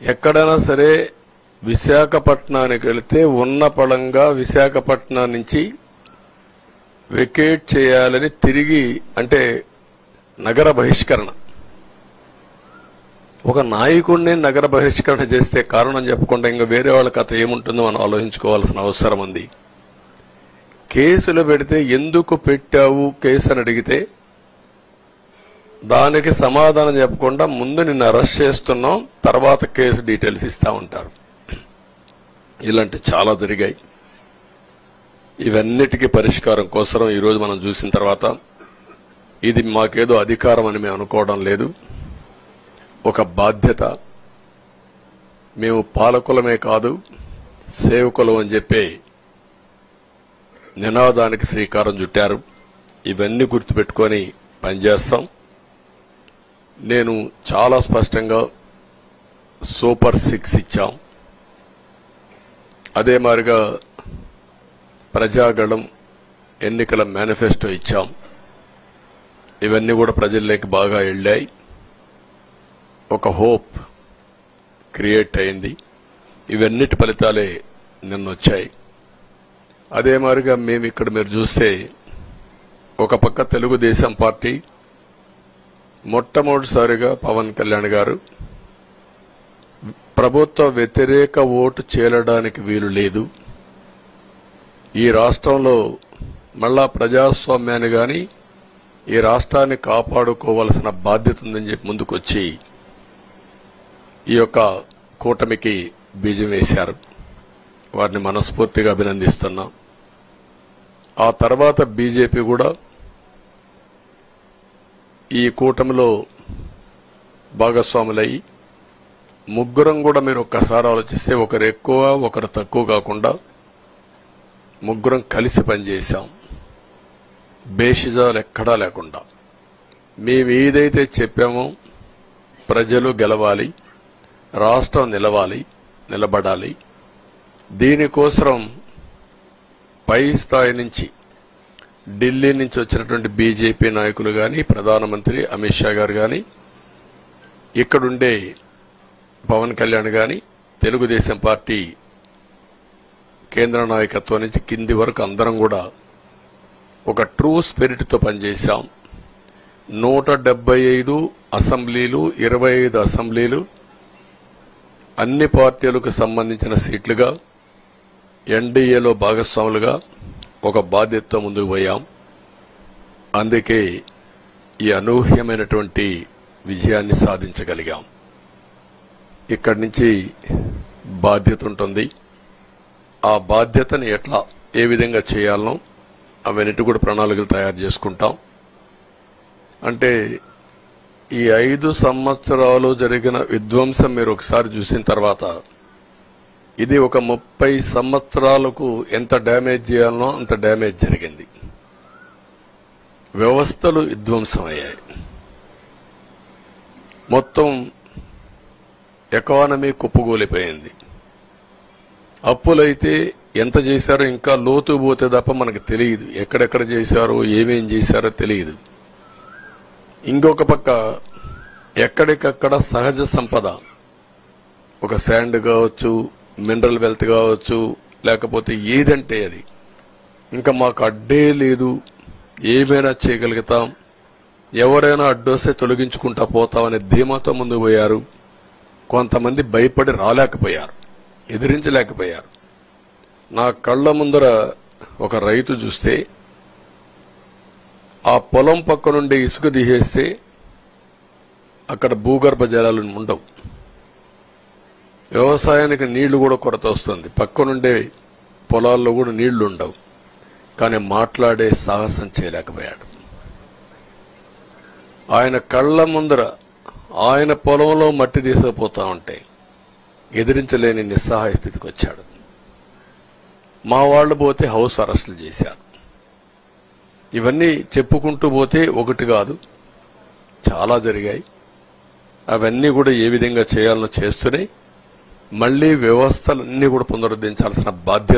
ఎక్కడైనా సరే విశాఖపట్నానికి వెళితే ఉన్న పళంగా విశాఖపట్నం నుంచి వెకేట్ చేయాలని తిరిగి అంటే నగర బహిష్కరణ ఒక నాయకుడిని నగర బహిష్కరణ చేస్తే కారణం చెప్పకుండా ఇంకా వేరే వాళ్ళ కథ ఏముంటుందో మనం ఆలోచించుకోవాల్సిన అవసరం ఉంది. కేసులు పెడితే ఎందుకు పెట్టావు కేసు అని అడిగితే దానికి సమాధానం చెప్పకుండా ముందు నిన్ను అరెస్ట్ చేస్తున్నాం తర్వాత కేసు డీటెయిల్స్ ఇస్తా ఉంటారు. ఇలాంటి చాలా జరిగాయి. ఇవన్నిటికీ పరిష్కారం కోసం ఈరోజు మనం చూసిన తర్వాత ఇది మాకేదో అధికారం అని మేము అనుకోవడం లేదు, ఒక బాధ్యత. మేము పాలకులమే కాదు సేవకులం అని చెప్పి నినాదానికి శ్రీకారం చుట్టారు. ఇవన్నీ గుర్తుపెట్టుకొని పనిచేస్తాం. నేను చాలా స్పష్టంగా సూపర్ 6 ఇచ్చాం. అదే మాదిరిగా ప్రజాగళం ఎన్నికల మేనిఫెస్టో ఇచ్చాం. ఇవన్నీ కూడా ప్రజల్లోకి బాగా వెళ్ళాయి. ఒక హోప్ క్రియేట్ అయింది. ఇవన్నిటి ఫలితాలే నిన్న వచ్చాయి. అదే మాదిరిగా మేము ఇక్కడ మీరు చూస్తే ఒక పక్క తెలుగుదేశం పార్టీ మొట్టమొదటిసారిగా పవన్ కళ్యాణ్ గారు ప్రభుత్వ వ్యతిరేక ఓటు చేరడానికి వీలు లేదు, ఈ రాష్ట్రంలో మళ్ళా ప్రజాస్వామ్యాన్ని గాని ఈ రాష్ట్రాన్ని కాపాడుకోవాల్సిన బాధ్యత ఉందని చెప్పి ముందుకొచ్చి ఈ యొక్క కూటమికి బీజం వేశారు. వారిని మనస్ఫూర్తిగా అభినందిస్తున్నాం. ఆ తర్వాత బీజేపీ కూడా ఈ కూటమిలో భాగస్వాములయ్యి ముగ్గురం కూడా మీరు ఒక్కసారి ఆలోచిస్తే ఒకరు ఎక్కువ ఒకరు తక్కువ కాకుండా ముగ్గురం కలిసి పనిచేశాం. బేషిజాలు ఎక్కడా లేకుండా మేము ఏదైతే చెప్పామో ప్రజలు గెలవాలి, రాష్ట్రం నిలబడాలి, దీనికోసం పై స్థాయి నుంచి ఢిల్లీ నుంచి వచ్చినటువంటి బీజేపీ నాయకులు గాని ప్రధానమంత్రి అమిత్ షా గారు గాని ఇక్కడుండే పవన్ కళ్యాణ్ గాని తెలుగుదేశం పార్టీ కేంద్ర నాయకత్వం నుంచి కింది వరకు అందరం కూడా ఒక ట్రూ స్పిరిట్ తో పనిచేశాం. 175 అసెంబ్లీలు 25 అసెంబ్లీలు అన్ని పార్టీలకు సంబంధించిన సీట్లుగా ఎన్డీఏలో భాగస్వాములుగా ఒక బాధ్యతతో ముందుకు పోయాం. అందుకే ఈ అనూహ్యమైనటువంటి విజయాన్ని సాధించగలిగాం. ఇక్కడి నుంచి బాధ్యత ఉంటుంది. ఆ బాధ్యతని ఏ విధంగా చేయాలనో అవన్నిటి కూడా ప్రణాళికలు తయారు చేసుకుంటాం. అంటే ఈ 5 సంవత్సరాలు జరిగిన విధ్వంసం మీరు ఒకసారి చూసిన తర్వాత ఇది ఒక 30 సంవత్సరాలకు ఎంత డ్యామేజ్ చేయాలనో అంత డ్యామేజ్ జరిగింది. వ్యవస్థలు విధ్వంసమయ్యాయి. మొత్తం ఎకానమీ కుప్పగూలిపోయింది. అప్పులైతే ఎంత చేశారో ఇంకా లోతు పోతే తప్ప మనకు తెలియదు. ఎక్కడెక్కడ చేశారో ఏమేం చేశారో తెలియదు. ఇంకొక పక్క ఎక్కడికక్కడ సహజ సంపద ఒక శాండ్ కావచ్చు, మినరల్ వెల్త్ కావచ్చు, లేకపోతే ఏదంటే అది ఇంకా మాకు అడ్డే లేదు, ఏమైనా చేయగలుగుతాం, ఎవరైనా అడ్డొస్తే తొలగించుకుంటా పోతామనే ధీమాతో ముందుకు పోయారు. కొంతమంది భయపడి రాలేకపోయారు, ఎదిరించలేకపోయారు. నా కళ్ల ముందర ఒక రైతు చూస్తే ఆ పొలం పక్క నుండి ఇసుక తీసేస్తే అక్కడ భూగర్భ జలాలు ఉండవు, వ్యవసాయానికి నీళ్లు కూడా కొరత వస్తుంది, పక్క నుండే పొలాల్లో కూడా నీళ్లు ఉండవు. కానీ మాట్లాడే సాహసం చేయలేకపోయాడు. ఆయన కళ్ల ముందర ఆయన పొలంలో మట్టి తీసుకుపోతా ఉంటే ఎదిరించలేని నిస్సహాయ స్థితికి వచ్చాడు. మా వాళ్లు పోతే హౌస్ అరెస్టులు చేశారు. ఇవన్నీ చెప్పుకుంటూ పోతే ఒకటి కాదు, చాలా జరిగాయి. అవన్నీ కూడా ఏ విధంగా చేయాలనో చేస్తూనే మళ్లీ వ్యవస్థలన్నీ కూడా పునరుద్ధరించాల్సిన బాధ్యత